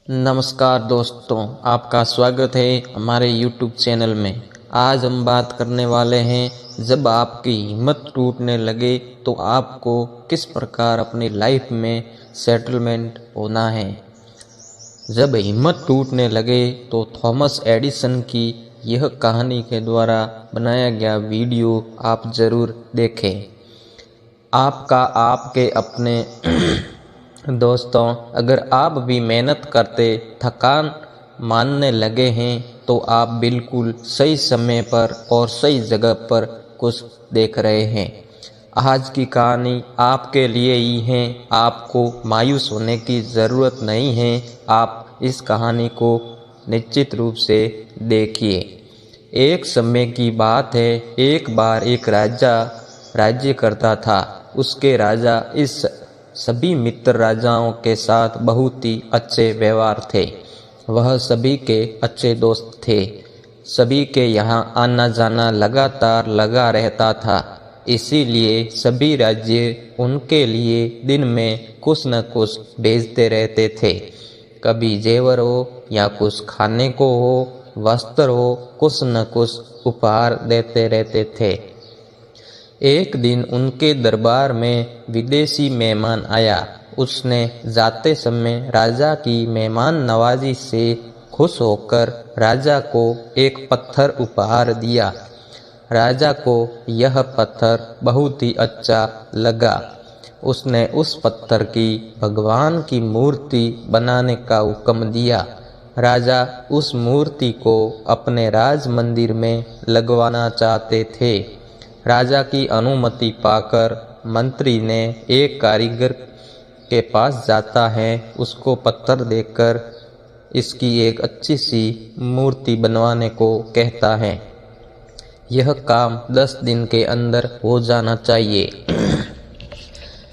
नमस्कार दोस्तों, आपका स्वागत है हमारे YouTube चैनल में। आज हम बात करने वाले हैं जब आपकी हिम्मत टूटने लगे तो आपको किस प्रकार अपनी लाइफ में सेटलमेंट होना है। जब हिम्मत टूटने लगे तो थॉमस एडिसन की यह कहानी के द्वारा बनाया गया वीडियो आप ज़रूर देखें। आपके अपने दोस्तों, अगर आप भी मेहनत करते थकान मानने लगे हैं तो आप बिल्कुल सही समय पर और सही जगह पर कुछ देख रहे हैं। आज की कहानी आपके लिए ही है। आपको मायूस होने की ज़रूरत नहीं है। आप इस कहानी को निश्चित रूप से देखिए। एक समय की बात है, एक बार एक राजा राज्य करता था। उसके राजा इस सभी मित्र राजाओं के साथ बहुत ही अच्छे व्यवहार थे। वह सभी के अच्छे दोस्त थे। सभी के यहाँ आना जाना लगातार लगा रहता था। इसीलिए सभी राज्य उनके लिए दिन में कुछ न कुछ भेजते रहते थे। कभी जेवर हो या कुछ खाने को हो, वस्त्र हो, कुछ न कुछ उपहार देते रहते थे। एक दिन उनके दरबार में विदेशी मेहमान आया। उसने जाते समय राजा की मेहमान नवाजी से खुश होकर राजा को एक पत्थर उपहार दिया। राजा को यह पत्थर बहुत ही अच्छा लगा। उसने उस पत्थर की भगवान की मूर्ति बनाने का हुक्म दिया। राजा उस मूर्ति को अपने राज मंदिर में लगवाना चाहते थे। राजा की अनुमति पाकर मंत्री ने एक कारीगर के पास जाता है। उसको पत्थर देकर इसकी एक अच्छी सी मूर्ति बनवाने को कहता है। यह काम 10 दिन के अंदर हो जाना चाहिए।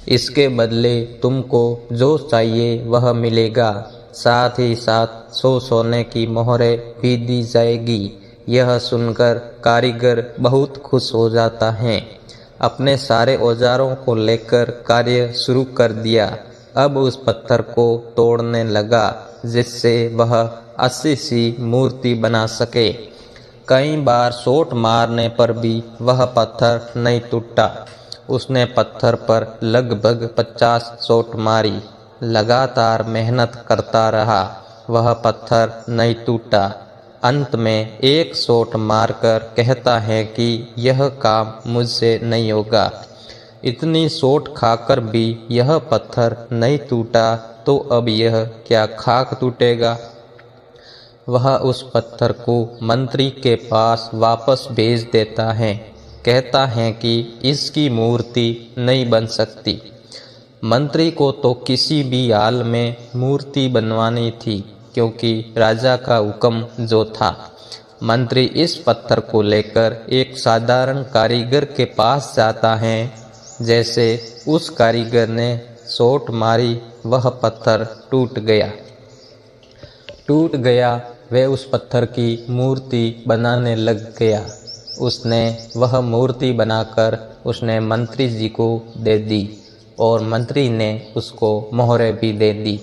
इसके बदले तुमको जो चाहिए वह मिलेगा। साथ ही साथ 100 सोने की मोहरें भी दी जाएगी। यह सुनकर कारीगर बहुत खुश हो जाता है। अपने सारे औजारों को लेकर कार्य शुरू कर दिया। अब उस पत्थर को तोड़ने लगा जिससे वह 80 सी मूर्ति बना सके। कई बार चोट मारने पर भी वह पत्थर नहीं टूटा। उसने पत्थर पर लगभग 50 चोट मारी। लगातार मेहनत करता रहा, वह पत्थर नहीं टूटा। अंत में एक चोट मारकर कहता है कि यह काम मुझसे नहीं होगा। इतनी चोट खाकर भी यह पत्थर नहीं टूटा तो अब यह क्या खाक टूटेगा। वह उस पत्थर को मंत्री के पास वापस भेज देता है। कहता है कि इसकी मूर्ति नहीं बन सकती। मंत्री को तो किसी भी हाल में मूर्ति बनवानी थी, क्योंकि राजा का हुक्म जो था। मंत्री इस पत्थर को लेकर एक साधारण कारीगर के पास जाता है। जैसे उस कारीगर ने चोट मारी, वह पत्थर टूट गया। वह उस पत्थर की मूर्ति बनाने लग गया। उसने वह मूर्ति बनाकर उसने मंत्री जी को दे दी और मंत्री ने उसको मोहरें भी दे दी।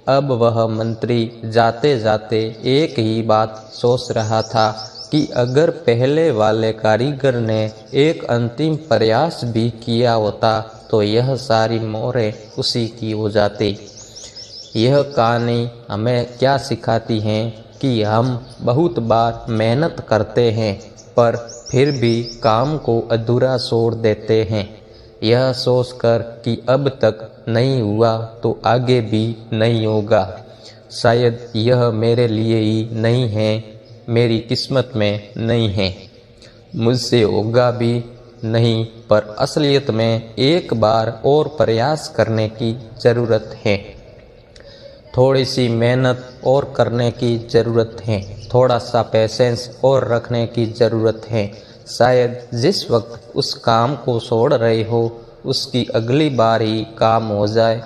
अब वह मंत्री जाते जाते एक ही बात सोच रहा था कि अगर पहले वाले कारीगर ने एक अंतिम प्रयास भी किया होता तो यह सारी मोहरें उसी की हो जाती। यह कहानी हमें क्या सिखाती है कि हम बहुत बार मेहनत करते हैं पर फिर भी काम को अधूरा छोड़ देते हैं, यह सोचकर कि अब तक नहीं हुआ तो आगे भी नहीं होगा। शायद यह मेरे लिए ही नहीं है, मेरी किस्मत में नहीं है, मुझसे होगा भी नहीं। पर असलियत में एक बार और प्रयास करने की ज़रूरत है। थोड़ी सी मेहनत और करने की ज़रूरत है। थोड़ा सा पेशेंस और रखने की ज़रूरत है। शायद जिस वक्त उस काम को छोड़ रहे हो उसकी अगली बार ही काम हो जाए,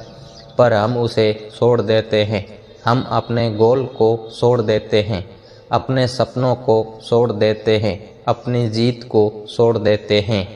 पर हम उसे छोड़ देते हैं। हम अपने गोल को छोड़ देते हैं, अपने सपनों को छोड़ देते हैं, अपनी जीत को छोड़ देते हैं।